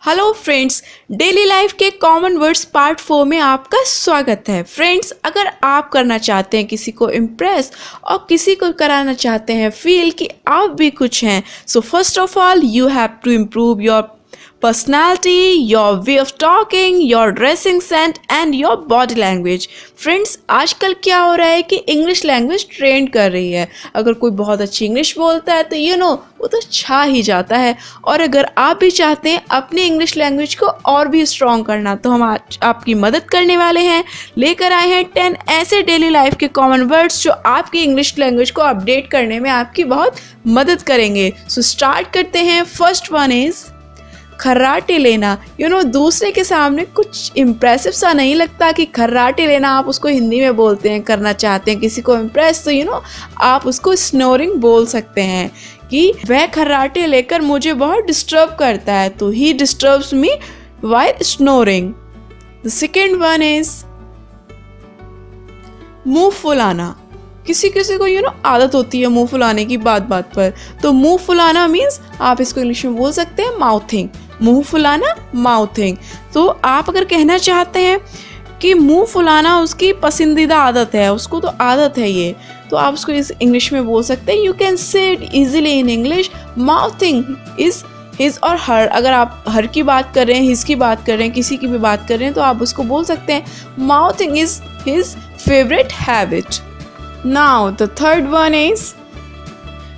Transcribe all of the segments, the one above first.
Hello friends, daily life के common words part 4 में आपका स्वागत है। फ्रेंड्स, अगर आप करना चाहते हैं किसी को इम्प्रेस और किसी को कराना चाहते हैं फील कि आप भी कुछ हैं, so first of all you have to improve your personality, your way of talking, your dressing sense and your body language. Friends, आजकल क्या हो रहा है कि इंग्लिश लैंग्वेज ट्रेंड कर रही है। अगर कोई बहुत अच्छी इंग्लिश बोलता है तो वो तो छा ही जाता है। और अगर आप भी चाहते हैं अपनी इंग्लिश लैंग्वेज को और भी स्ट्रॉन्ग करना, तो हम आज आपकी मदद करने वाले हैं। लेकर आए हैं 10 ऐसे डेली लाइफ के कॉमन वर्ड्स जो आपकी इंग्लिश लैंग्वेज को अपडेट करने में आपकी बहुत मदद करेंगे। सो स्टार्ट करते हैं। फर्स्ट वन इज खर्राटे लेना। दूसरे के सामने कुछ इम्प्रेसिव सा नहीं लगता कि खर्राटे लेना आप उसको हिंदी में बोलते हैं, करना चाहते हैं किसी को इम्प्रेस, तो आप उसको स्नोरिंग बोल सकते हैं कि वह खर्राटे लेकर मुझे बहुत डिस्टर्ब करता है, तो he disturbs me while snoring. The second one is मुंह फुलाना। किसी किसी को आदत होती है मुंह फुलाने की बात बात पर, तो मुंह फुलाना मीन्स आप इसको इंग्लिश में बोल सकते हैं माउथिंग। मुंह फुलाना, माउथिंग। तो आप अगर कहना चाहते हैं कि मुंह फुलाना उसकी पसंदीदा आदत है, उसको तो आदत है ये, तो आप उसको इस इंग्लिश में बोल सकते हैं। यू कैन से it easily in English, mouthing is his और हर। अगर आप हर की बात कर रहे हैं, हिज की बात कर रहे हैं, किसी की भी बात कर रहे हैं, तो आप उसको बोल सकते हैं mouthing is his favourite habit. Now the third one is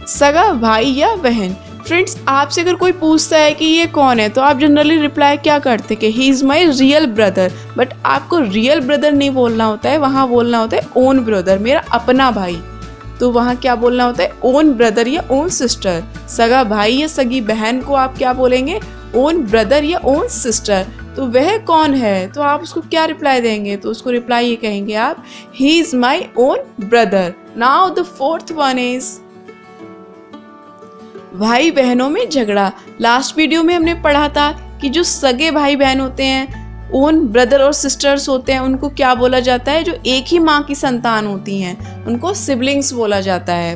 सगा भाई या बहन। फ्रेंड्स, आपसे अगर कोई पूछता है कि ये कौन है, तो आप जनरली रिप्लाई क्या करते हैं कि he is my real brother. But आपको रियल ब्रदर नहीं बोलना होता है, वहाँ बोलना होता है ओन ब्रदर, मेरा अपना भाई। तो वहाँ क्या बोलना होता है, ओन ब्रदर या ओन सिस्टर। सगा भाई या सगी बहन को आप क्या बोलेंगे, ओन ब्रदर या ओन सिस्टर। तो वह कौन है, तो आप उसको क्या रिप्लाई देंगे, तो उसको रिप्लाई ये कहेंगे आप, he is my own brother. Now the fourth one is भाई बहनों में झगड़ा। लास्ट वीडियो में हमने पढ़ा था कि जो सगे भाई बहन होते हैं, ओन ब्रदर और सिस्टर्स होते हैं, उनको क्या बोला जाता है, जो एक ही माँ की संतान होती हैं उनको सिबलिंग्स बोला जाता है।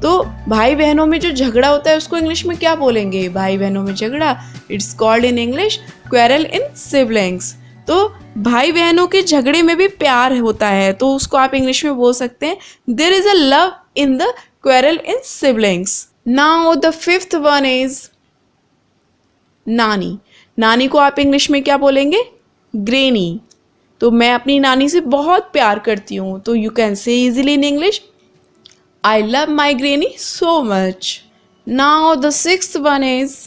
तो भाई बहनों में जो झगड़ा होता है उसको इंग्लिश में क्या बोलेंगे, भाई बहनों में झगड़ा, it's called in English quarrel in siblings. तो भाई बहनों के झगड़े में भी प्यार होता है, तो उसको आप इंग्लिश में बोल सकते हैं there is a love in the quarrel in siblings. Now the fifth one is नानी। नानी को आप इंग्लिश में क्या बोलेंगे, ग्रेनी। तो मैं अपनी नानी से बहुत प्यार करती हूँ, तो you can say easily in English I love my granny so much. Now the sixth one is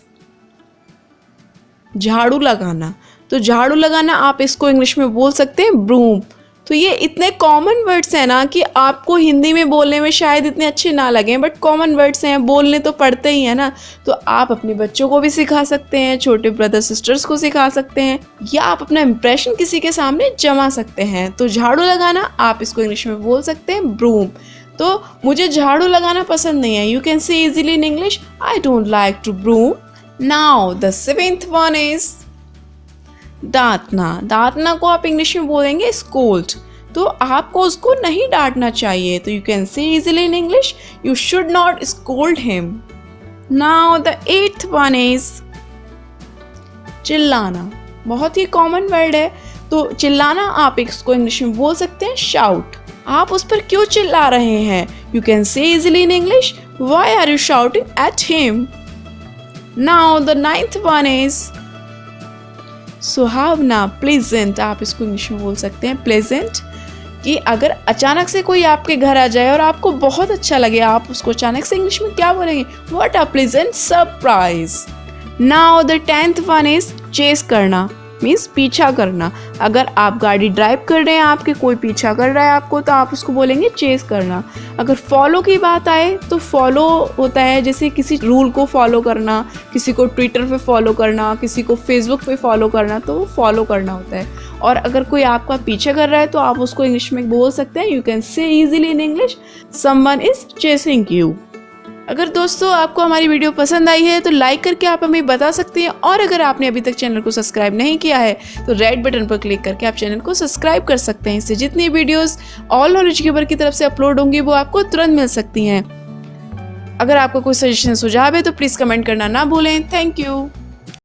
झाड़ू लगाना। तो झाड़ू लगाना आप इसको इंग्लिश में बोल सकते हैं ब्रूम। तो ये इतने कॉमन वर्ड्स हैं ना कि आपको हिंदी में बोलने में शायद इतने अच्छे ना लगें, बट कॉमन वर्ड्स हैं, बोलने तो पड़ते ही हैं ना। तो आप अपने बच्चों को भी सिखा सकते हैं, छोटे ब्रदर सिस्टर्स को सिखा सकते हैं, या आप अपना इंप्रेशन किसी के सामने जमा सकते हैं। तो झाड़ू लगाना आप इसको इंग्लिश में बोल सकते हैं ब्रूम। तो मुझे झाड़ू लगाना पसंद नहीं है, you can say easily in English I don't like to broom. Now the seventh one is डांटना। डांटना को आप इंग्लिश में बोलेंगे स्कोल्ड। तो आपको उसको नहीं डांटना चाहिए, तो you can say easily in English you should not scold him. Now the eighth one is चिल्लाना। बहुत ही कॉमन वर्ड है, तो चिल्लाना आप इसको इंग्लिश में बोल सकते हैं शाउट। आप उस पर क्यों चिल्ला रहे हैं, you can say easily in English why are you shouting at him. Now the ninth one is सुहावना, प्लेजेंट। आप इसको इंग्लिश में बोल सकते हैं प्लेजेंट, कि अगर अचानक से कोई आपके घर आ जाए और आपको बहुत अच्छा लगे, आप उसको अचानक से इंग्लिश में क्या बोलेंगे, what a pleasant surprise. Now the 10th one is chase करना, मीन्स पीछा करना। अगर आप गाड़ी ड्राइव कर रहे हैं, आपके कोई पीछा कर रहा है आपको, तो आप उसको बोलेंगे चेस करना। अगर फॉलो की बात आए तो फॉलो होता है जैसे किसी रूल को फॉलो करना, किसी को ट्विटर पे फॉलो करना, किसी को फेसबुक पे फॉलो करना, तो वो फॉलो करना होता है। और अगर कोई आपका पीछा कर रहा है तो आप उसको इंग्लिश में बोल सकते हैं, you can say easily in English someone is chasing you. अगर दोस्तों आपको हमारी वीडियो पसंद आई है तो लाइक करके आप हमें बता सकते हैं, और अगर आपने अभी तक चैनल को सब्सक्राइब नहीं किया है तो रेड बटन पर क्लिक करके आप चैनल को सब्सक्राइब कर सकते हैं। इससे जितनी वीडियोस ऑल नॉलेज यूट्यूबर की तरफ से अपलोड होंगी वो आपको तुरंत मिल सकती हैं। अगर आपको कोई सजेशन सुझाव है तो प्लीज़ कमेंट करना ना भूलें। Thank you.